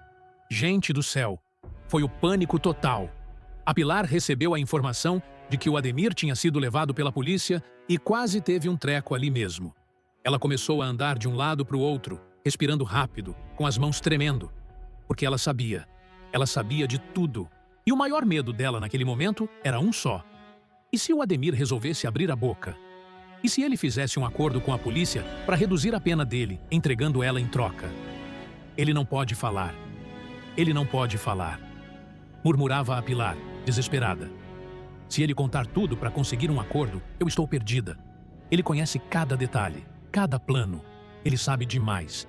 gente do céu, foi o pânico total. A Pilar recebeu a informação de que o Ademir tinha sido levado pela polícia e quase teve um treco ali mesmo. Ela começou a andar de um lado para o outro, respirando rápido, com as mãos tremendo, porque ela sabia de tudo. E o maior medo dela naquele momento era um só. E se o Ademir resolvesse abrir a boca? E se ele fizesse um acordo com a polícia para reduzir a pena dele, entregando ela em troca? Ele não pode falar. Ele não pode falar. Murmurava a Pilar, desesperada. Se ele contar tudo para conseguir um acordo, eu estou perdida. Ele conhece cada detalhe, cada plano. Ele sabe demais.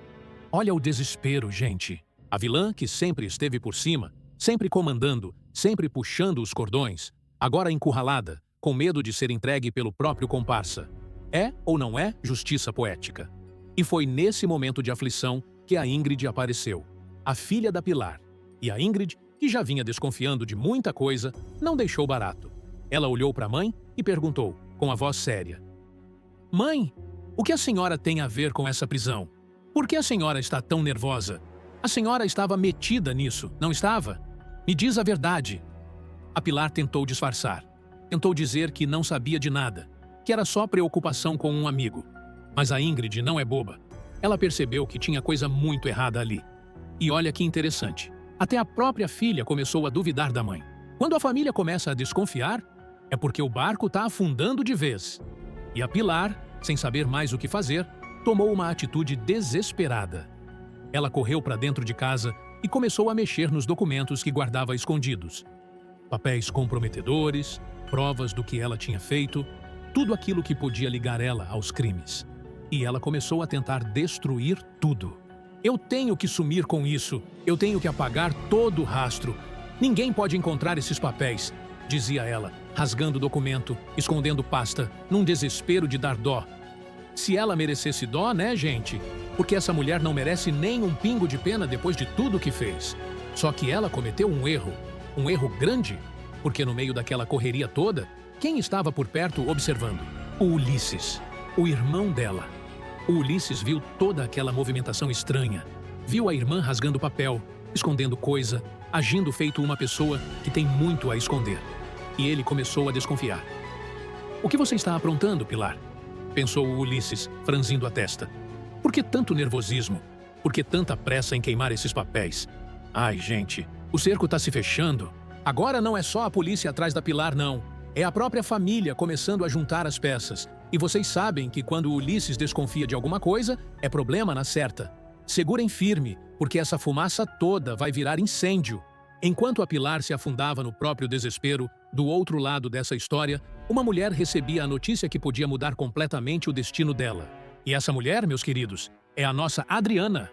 Olha o desespero, gente. A vilã, que sempre esteve por cima, sempre comandando, sempre puxando os cordões, agora encurralada, com medo de ser entregue pelo próprio comparsa. É ou não é justiça poética? E foi nesse momento de aflição que a Ingrid apareceu, a filha da Pilar. E a Ingrid, que já vinha desconfiando de muita coisa, não deixou barato. Ela olhou para a mãe e perguntou, com a voz séria: "Mãe, o que a senhora tem a ver com essa prisão? Por que a senhora está tão nervosa? A senhora estava metida nisso, não estava? Me diz a verdade." A Pilar tentou disfarçar. Tentou dizer que não sabia de nada, que era só preocupação com um amigo. Mas a Ingrid não é boba. Ela percebeu que tinha coisa muito errada ali. E olha que interessante. Até a própria filha começou a duvidar da mãe. Quando a família começa a desconfiar, é porque o barco está afundando de vez. E a Pilar, sem saber mais o que fazer, tomou uma atitude desesperada. Ela correu para dentro de casa e começou a mexer nos documentos que guardava escondidos. Papéis comprometedores, provas do que ela tinha feito, tudo aquilo que podia ligar ela aos crimes. E ela começou a tentar destruir tudo. "Eu tenho que sumir com isso. Eu tenho que apagar todo o rastro. Ninguém pode encontrar esses papéis", dizia ela, rasgando o documento, escondendo pasta, num desespero de dar dó. Se ela merecesse dó, né, gente? Porque essa mulher não merece nem um pingo de pena depois de tudo que fez. Só que ela cometeu um erro grande, porque no meio daquela correria toda, quem estava por perto observando? O Ulisses, o irmão dela. O Ulisses viu toda aquela movimentação estranha. Viu a irmã rasgando papel, escondendo coisa, agindo feito uma pessoa que tem muito a esconder. E ele começou a desconfiar. "O que você está aprontando, Pilar?" pensou o Ulisses, franzindo a testa. "Por que tanto nervosismo? Por que tanta pressa em queimar esses papéis? Ai, gente, o cerco está se fechando. Agora não é só a polícia atrás da Pilar, não. É a própria família começando a juntar as peças. E vocês sabem que quando o Ulisses desconfia de alguma coisa, é problema na certa. Segurem firme, porque essa fumaça toda vai virar incêndio." Enquanto a Pilar se afundava no próprio desespero, do outro lado dessa história, uma mulher recebia a notícia que podia mudar completamente o destino dela. E essa mulher, meus queridos, é a nossa Adriana.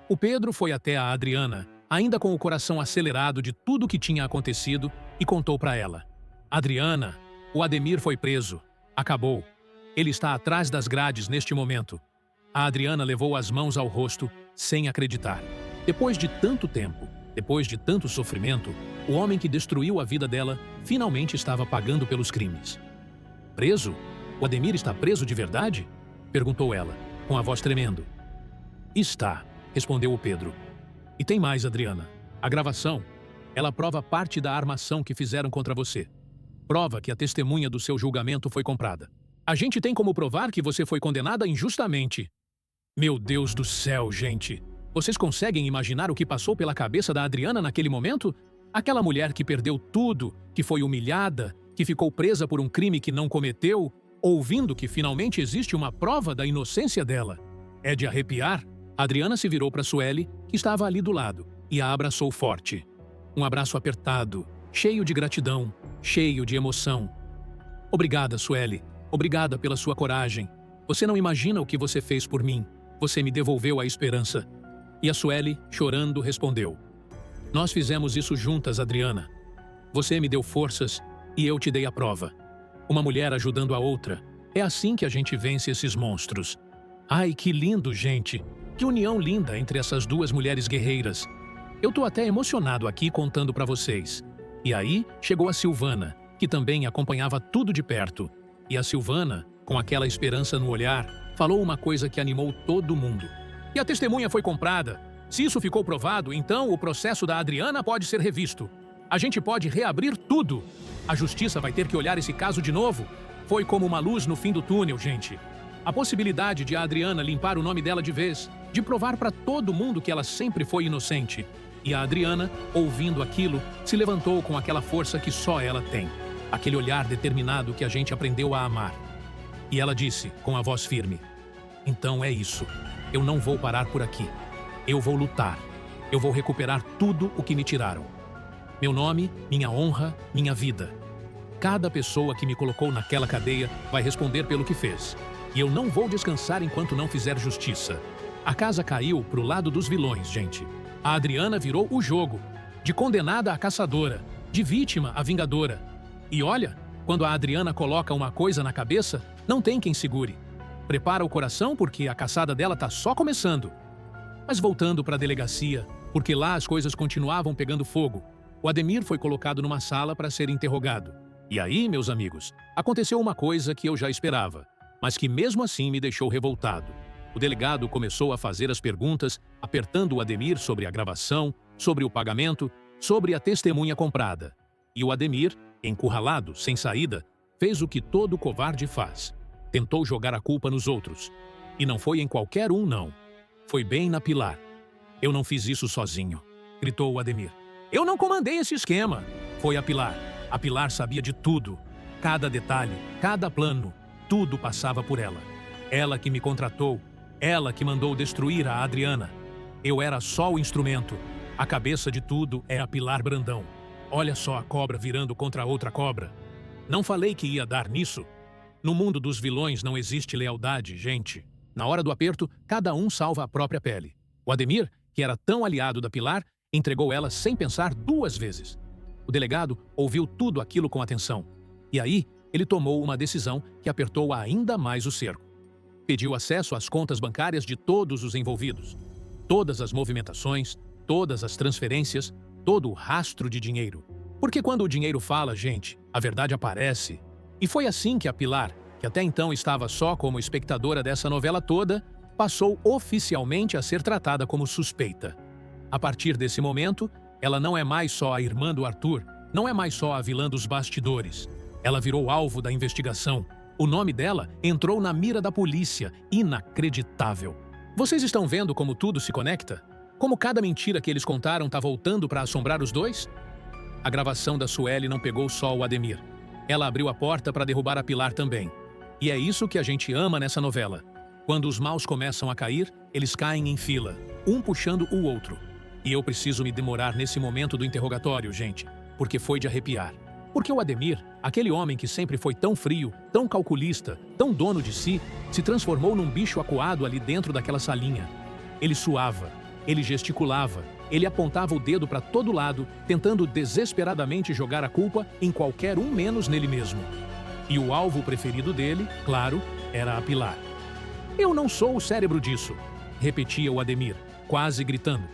O Pedro foi até a Adriana, ainda com o coração acelerado de tudo o que tinha acontecido, e contou para ela: "Adriana, o Ademir foi preso. Acabou. Ele está atrás das grades neste momento." A Adriana levou as mãos ao rosto, sem acreditar. Depois de tanto tempo, depois de tanto sofrimento, o homem que destruiu a vida dela finalmente estava pagando pelos crimes. "Preso? O Ademir está preso de verdade?" perguntou ela, com a voz tremendo. "Está", respondeu o Pedro. "E tem mais, Adriana. A gravação, ela prova parte da armação que fizeram contra você. Prova que a testemunha do seu julgamento foi comprada. A gente tem como provar que você foi condenada injustamente." Meu Deus do céu, gente! Vocês conseguem imaginar o que passou pela cabeça da Adriana naquele momento? Aquela mulher que perdeu tudo, que foi humilhada, que ficou presa por um crime que não cometeu, ouvindo que finalmente existe uma prova da inocência dela. É de arrepiar. Adriana se virou para Sueli, que estava ali do lado, e a abraçou forte. Um abraço apertado, cheio de gratidão, cheio de emoção. "Obrigada, Sueli. Obrigada pela sua coragem. Você não imagina o que você fez por mim. Você me devolveu a esperança." E a Sueli, chorando, respondeu: "Nós fizemos isso juntas, Adriana. Você me deu forças e eu te dei a prova. Uma mulher ajudando a outra. É assim que a gente vence esses monstros. Ai, que lindo, gente! Que união linda entre essas duas mulheres guerreiras. Eu tô até emocionado aqui contando para vocês." E aí chegou a Silvana, que também acompanhava tudo de perto. E a Silvana, com aquela esperança no olhar, falou uma coisa que animou todo mundo. "E a testemunha foi comprada. Se isso ficou provado, então o processo da Adriana pode ser revisto. A gente pode reabrir tudo. A justiça vai ter que olhar esse caso de novo. Foi como uma luz no fim do túnel, gente. A possibilidade de a Adriana limpar o nome dela de vez, de provar para todo mundo que ela sempre foi inocente. E a Adriana, ouvindo aquilo, se levantou com aquela força que só ela tem. Aquele olhar determinado que a gente aprendeu a amar. E ela disse, com a voz firme: então é isso. Eu não vou parar por aqui. Eu vou lutar. Eu vou recuperar tudo o que me tiraram. Meu nome, minha honra, minha vida. Cada pessoa que me colocou naquela cadeia vai responder pelo que fez. E eu não vou descansar enquanto não fizer justiça. A casa caiu pro lado dos vilões, gente. A Adriana virou o jogo. De condenada a caçadora. De vítima a vingadora. E olha, quando a Adriana coloca uma coisa na cabeça, não tem quem segure. Prepara o coração porque a caçada dela tá só começando. Mas voltando para a delegacia, porque lá as coisas continuavam pegando fogo, o Ademir foi colocado numa sala para ser interrogado. E aí, meus amigos, aconteceu uma coisa que eu já esperava, mas que mesmo assim me deixou revoltado. O delegado começou a fazer as perguntas, apertando o Ademir sobre a gravação, sobre o pagamento, sobre a testemunha comprada. E o Ademir, encurralado, sem saída, fez o que todo covarde faz. Tentou jogar a culpa nos outros. E não foi em qualquer um, não. Foi bem na Pilar. Eu não fiz isso sozinho, gritou o Ademir. Eu não comandei esse esquema. Foi a Pilar. A Pilar sabia de tudo. Cada detalhe, cada plano, tudo passava por ela. Ela que me contratou, ela que mandou destruir a Adriana. Eu era só o instrumento. A cabeça de tudo é a Pilar Brandão. Olha só a cobra virando contra outra cobra. Não falei que ia dar nisso? No mundo dos vilões não existe lealdade, gente. Na hora do aperto, cada um salva a própria pele. O Ademir, que era tão aliado da Pilar, entregou ela sem pensar 2 vezes. O delegado ouviu tudo aquilo com atenção. E aí, ele tomou uma decisão que apertou ainda mais o cerco. Pediu acesso às contas bancárias de todos os envolvidos. Todas as movimentações, todas as transferências, todo o rastro de dinheiro. Porque quando o dinheiro fala, gente, a verdade aparece. E foi assim que a Pilar, que até então estava só como espectadora dessa novela toda, passou oficialmente a ser tratada como suspeita. A partir desse momento, ela não é mais só a irmã do Arthur, não é mais só a vilã dos bastidores. Ela virou alvo da investigação. O nome dela entrou na mira da polícia. Inacreditável. Vocês estão vendo como tudo se conecta? Como cada mentira que eles contaram tá voltando para assombrar os dois? A gravação da Sueli não pegou só o Ademir. Ela abriu a porta para derrubar a Pilar também. E é isso que a gente ama nessa novela. Quando os maus começam a cair, eles caem em fila, um puxando o outro. E eu preciso me demorar nesse momento do interrogatório, gente, porque foi de arrepiar. Porque o Ademir, aquele homem que sempre foi tão frio, tão calculista, tão dono de si, se transformou num bicho acuado ali dentro daquela salinha. Ele suava, ele gesticulava, ele apontava o dedo para todo lado, tentando desesperadamente jogar a culpa em qualquer um menos nele mesmo. E o alvo preferido dele, claro, era a Pilar. Eu não sou o cérebro disso, repetia o Ademir, quase gritando.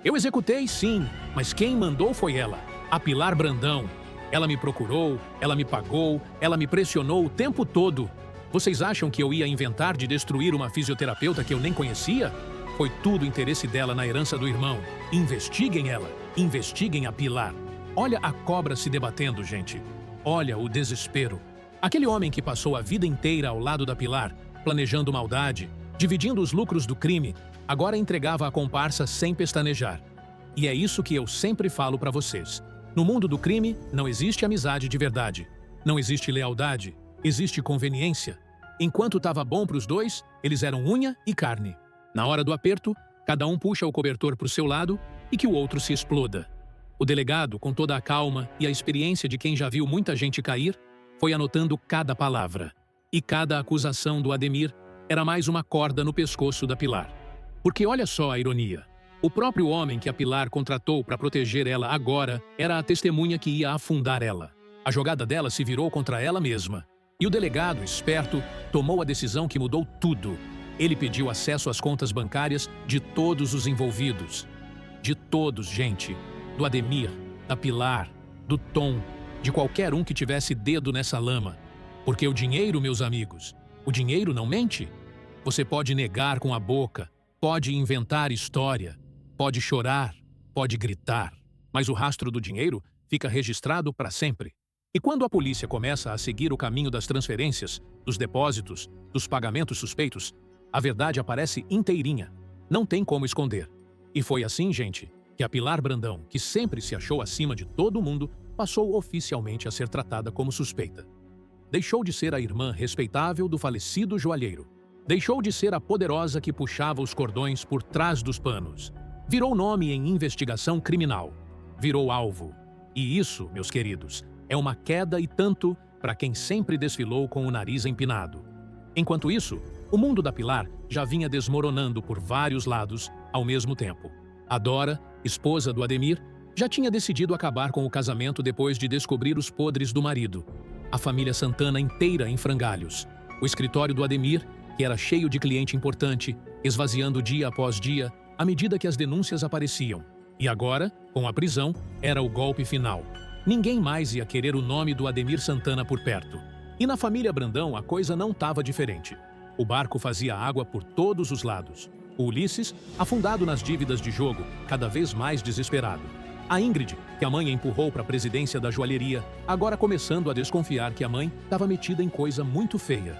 Eu executei, sim, mas quem mandou foi ela, a Pilar Brandão. Ela me procurou, ela me pagou, ela me pressionou o tempo todo. Vocês acham que eu ia inventar de destruir uma fisioterapeuta que eu nem conhecia? Foi tudo interesse dela na herança do irmão. Investiguem ela, investiguem a Pilar. Olha a cobra se debatendo, gente. Olha o desespero. Aquele homem que passou a vida inteira ao lado da Pilar, planejando maldade, dividindo os lucros do crime, agora entregava a comparsa sem pestanejar. E é isso que eu sempre falo para vocês. No mundo do crime, não existe amizade de verdade. Não existe lealdade, existe conveniência. Enquanto estava bom para os dois, eles eram unha e carne. Na hora do aperto, cada um puxa o cobertor para o seu lado e que o outro se exploda. O delegado, com toda a calma e a experiência de quem já viu muita gente cair, foi anotando cada palavra. E cada acusação do Ademir era mais uma corda no pescoço da Pilar. Porque olha só a ironia. O próprio homem que a Pilar contratou para proteger ela agora era a testemunha que ia afundar ela. A jogada dela se virou contra ela mesma. E o delegado, esperto, tomou a decisão que mudou tudo. Ele pediu acesso às contas bancárias de todos os envolvidos. De todos, gente. Do Ademir, da Pilar, do Tom, de qualquer um que tivesse dedo nessa lama. Porque o dinheiro, meus amigos, o dinheiro não mente. Você pode negar com a boca, pode inventar história, pode chorar, pode gritar. Mas o rastro do dinheiro fica registrado para sempre. E quando a polícia começa a seguir o caminho das transferências, dos depósitos, dos pagamentos suspeitos, a verdade aparece inteirinha. Não tem como esconder. E foi assim, gente, que a Pilar Brandão, que sempre se achou acima de todo mundo, passou oficialmente a ser tratada como suspeita. Deixou de ser a irmã respeitável do falecido joalheiro. Deixou de ser a poderosa que puxava os cordões por trás dos panos. Virou nome em investigação criminal. Virou alvo. E isso, meus queridos, é uma queda e tanto para quem sempre desfilou com o nariz empinado. Enquanto isso, o mundo da Pilar já vinha desmoronando por vários lados ao mesmo tempo. A Dora, esposa do Ademir, já tinha decidido acabar com o casamento depois de descobrir os podres do marido. A família Santana inteira em frangalhos. O escritório do Ademir, que era cheio de cliente importante, esvaziando dia após dia, à medida que as denúncias apareciam. E agora, com a prisão, era o golpe final. Ninguém mais ia querer o nome do Ademir Santana por perto. E na família Brandão a coisa não estava diferente. O barco fazia água por todos os lados. O Ulisses, afundado nas dívidas de jogo, cada vez mais desesperado. A Ingrid, que a mãe empurrou para a presidência da joalheria, agora começando a desconfiar que a mãe estava metida em coisa muito feia.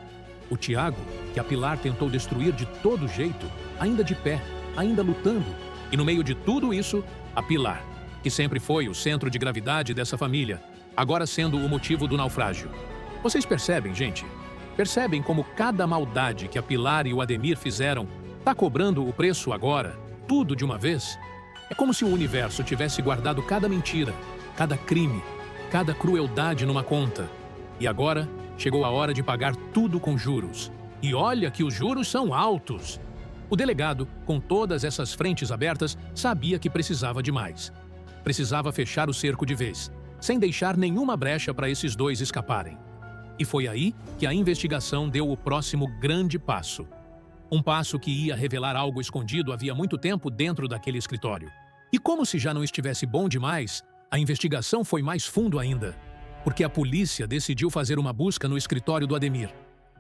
O Tiago, que a Pilar tentou destruir de todo jeito, ainda de pé, ainda lutando. E no meio de tudo isso, a Pilar, que sempre foi o centro de gravidade dessa família, agora sendo o motivo do naufrágio. Vocês percebem, gente? Percebem como cada maldade que a Pilar e o Ademir fizeram está cobrando o preço agora, tudo de uma vez? É como se o universo tivesse guardado cada mentira, cada crime, cada crueldade numa conta. E agora chegou a hora de pagar tudo com juros. E olha que os juros são altos. O delegado, com todas essas frentes abertas, sabia que precisava de mais. Precisava fechar o cerco de vez, sem deixar nenhuma brecha para esses dois escaparem. E foi aí que a investigação deu o próximo grande passo. Um passo que ia revelar algo escondido havia muito tempo dentro daquele escritório. E como se já não estivesse bom demais, a investigação foi mais fundo ainda, porque a polícia decidiu fazer uma busca no escritório do Ademir.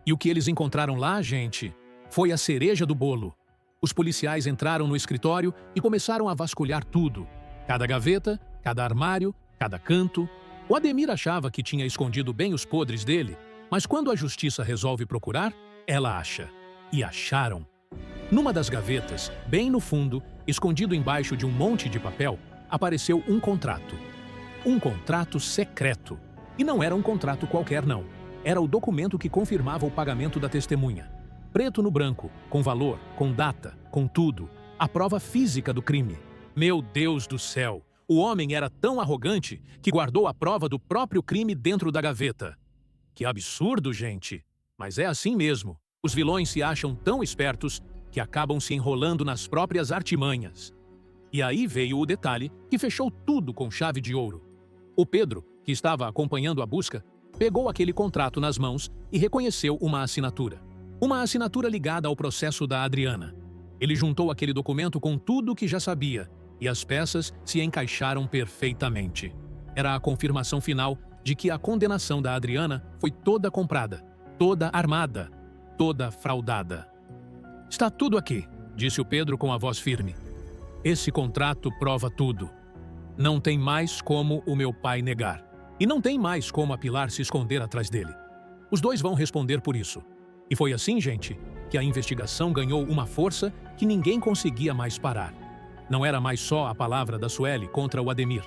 E o que eles encontraram lá, gente, foi a cereja do bolo. Os policiais entraram no escritório e começaram a vasculhar tudo. Cada gaveta, cada armário, cada canto. O Ademir achava que tinha escondido bem os podres dele, mas quando a justiça resolve procurar, ela acha. E acharam. Numa das gavetas, bem no fundo, escondido embaixo de um monte de papel, apareceu um contrato. Um contrato secreto. E não era um contrato qualquer, não. Era o documento que confirmava o pagamento da testemunha. Preto no branco, com valor, com data, com tudo. A prova física do crime. Meu Deus do céu! O homem era tão arrogante que guardou a prova do próprio crime dentro da gaveta. Que absurdo, gente! Mas é assim mesmo. Os vilões se acham tão espertos que acabam se enrolando nas próprias artimanhas. E aí veio o detalhe que fechou tudo com chave de ouro. O Pedro, que estava acompanhando a busca, pegou aquele contrato nas mãos e reconheceu uma assinatura. Uma assinatura ligada ao processo da Adriana. Ele juntou aquele documento com tudo o que já sabia e as peças se encaixaram perfeitamente. Era a confirmação final de que a condenação da Adriana foi toda comprada, toda armada, toda fraudada. Está tudo aqui, disse o Pedro com a voz firme. Esse contrato prova tudo. Não tem mais como o meu pai negar. E não tem mais como a Pilar se esconder atrás dele. Os dois vão responder por isso. E foi assim, gente, que a investigação ganhou uma força que ninguém conseguia mais parar. Não era mais só a palavra da Sueli contra o Ademir.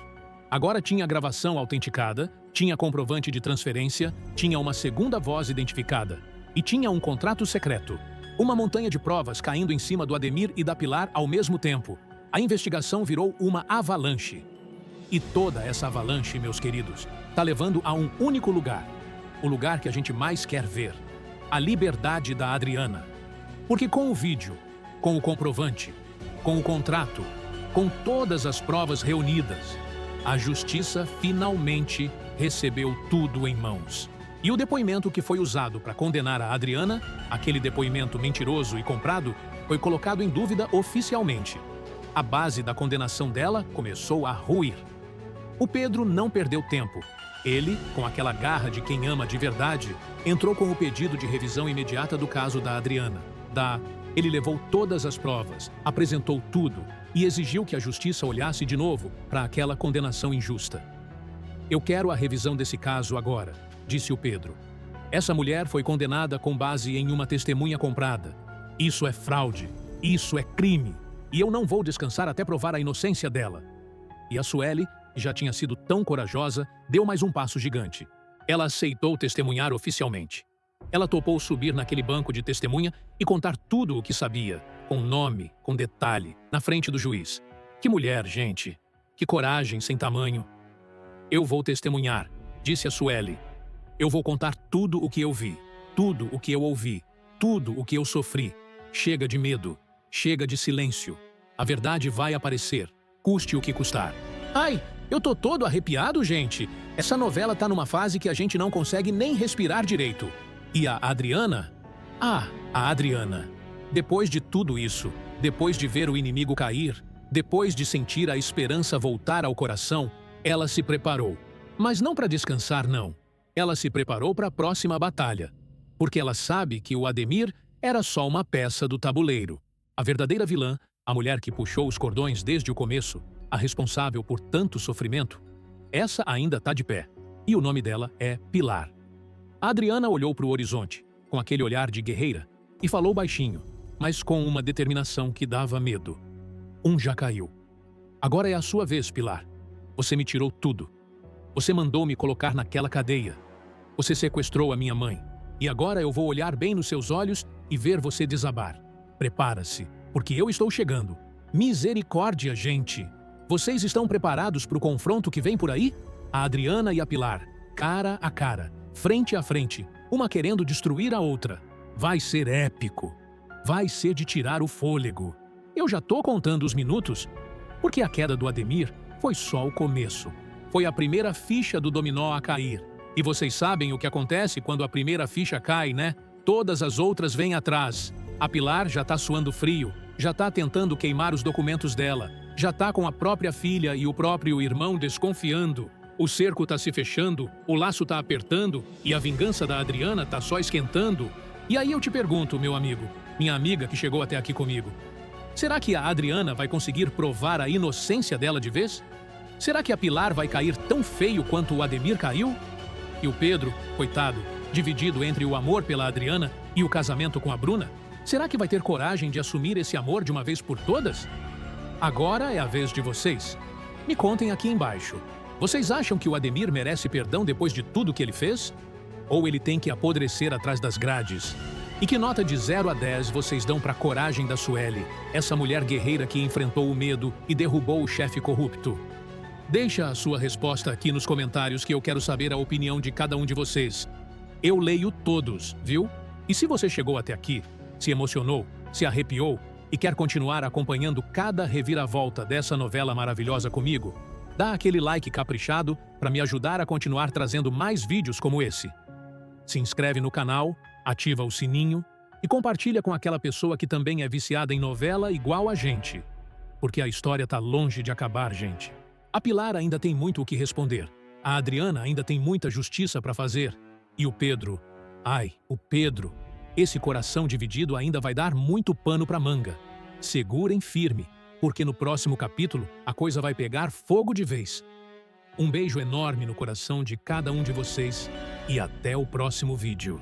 Agora tinha gravação autenticada, tinha comprovante de transferência, tinha uma segunda voz identificada e tinha um contrato secreto. Uma montanha de provas caindo em cima do Ademir e da Pilar ao mesmo tempo. A investigação virou uma avalanche. E toda essa avalanche, meus queridos, está levando a um único lugar. O lugar que a gente mais quer ver. A liberdade da Adriana. Porque com o vídeo, com o comprovante, com o contrato, com todas as provas reunidas, a justiça finalmente recebeu tudo em mãos. E o depoimento que foi usado para condenar a Adriana, aquele depoimento mentiroso e comprado, foi colocado em dúvida oficialmente. A base da condenação dela começou a ruir. O Pedro não perdeu tempo. Ele, com aquela garra de quem ama de verdade, entrou com o pedido de revisão imediata do caso da Adriana. Ele levou todas as provas, apresentou tudo e exigiu que a justiça olhasse de novo para aquela condenação injusta. Eu quero a revisão desse caso agora, disse o Pedro. Essa mulher foi condenada com base em uma testemunha comprada. Isso é fraude. Isso é crime. E eu não vou descansar até provar a inocência dela. E a Sueli, que já tinha sido tão corajosa, deu mais um passo gigante. Ela aceitou testemunhar oficialmente. Ela topou subir naquele banco de testemunha e contar tudo o que sabia, com nome, com detalhe, na frente do juiz. Que mulher, gente! Que coragem sem tamanho! Eu vou testemunhar, disse a Sueli. Eu vou contar tudo o que eu vi, tudo o que eu ouvi, tudo o que eu sofri. Chega de medo, chega de silêncio. A verdade vai aparecer, custe o que custar. Ai, eu tô todo arrepiado, gente. Essa novela tá numa fase que a gente não consegue nem respirar direito. E a Adriana? Ah, a Adriana. Depois de tudo isso, depois de ver o inimigo cair, depois de sentir a esperança voltar ao coração, ela se preparou. Mas não para descansar, não. Ela se preparou para a próxima batalha. Porque ela sabe que o Ademir era só uma peça do tabuleiro. A verdadeira vilã, a mulher que puxou os cordões desde o começo, a responsável por tanto sofrimento, essa ainda está de pé. E o nome dela é Pilar. A Adriana olhou para o horizonte, com aquele olhar de guerreira, e falou baixinho, mas com uma determinação que dava medo. Um já caiu. Agora é a sua vez, Pilar. Você me tirou tudo. Você mandou me colocar naquela cadeia. Você sequestrou a minha mãe. E agora eu vou olhar bem nos seus olhos e ver você desabar. Prepara-se, porque eu estou chegando. Misericórdia, gente! Vocês estão preparados para o confronto que vem por aí? A Adriana e a Pilar, cara a cara, frente a frente, uma querendo destruir a outra. Vai ser épico. Vai ser de tirar o fôlego. Eu já tô contando os minutos, porque a queda do Ademir foi só o começo. Foi a primeira ficha do dominó a cair. E vocês sabem o que acontece quando a primeira ficha cai, né? Todas as outras vêm atrás. A Pilar já tá suando frio, já tá tentando queimar os documentos dela, já tá com a própria filha e o próprio irmão desconfiando. O cerco tá se fechando, o laço tá apertando e a vingança da Adriana tá só esquentando. E aí eu te pergunto, meu amigo, minha amiga que chegou até aqui comigo, será que a Adriana vai conseguir provar a inocência dela de vez? Será que a Pilar vai cair tão feio quanto o Ademir caiu? E o Pedro, coitado, dividido entre o amor pela Adriana e o casamento com a Bruna, será que vai ter coragem de assumir esse amor de uma vez por todas? Agora é a vez de vocês. Me contem aqui embaixo. Vocês acham que o Ademir merece perdão depois de tudo que ele fez? Ou ele tem que apodrecer atrás das grades? E que nota de 0 a 10 vocês dão para a coragem da Sueli, essa mulher guerreira que enfrentou o medo e derrubou o chefe corrupto? Deixa a sua resposta aqui nos comentários que eu quero saber a opinião de cada um de vocês. Eu leio todos, viu? E se você chegou até aqui, se emocionou, se arrepiou e quer continuar acompanhando cada reviravolta dessa novela maravilhosa comigo, dá aquele like caprichado para me ajudar a continuar trazendo mais vídeos como esse. Se inscreve no canal, ativa o sininho e compartilha com aquela pessoa que também é viciada em novela igual a gente. Porque a história tá longe de acabar, gente. A Pilar ainda tem muito o que responder. A Adriana ainda tem muita justiça para fazer. E o Pedro... Ai, o Pedro... Esse coração dividido ainda vai dar muito pano para manga. Segurem firme, porque no próximo capítulo a coisa vai pegar fogo de vez. Um beijo enorme no coração de cada um de vocês e até o próximo vídeo.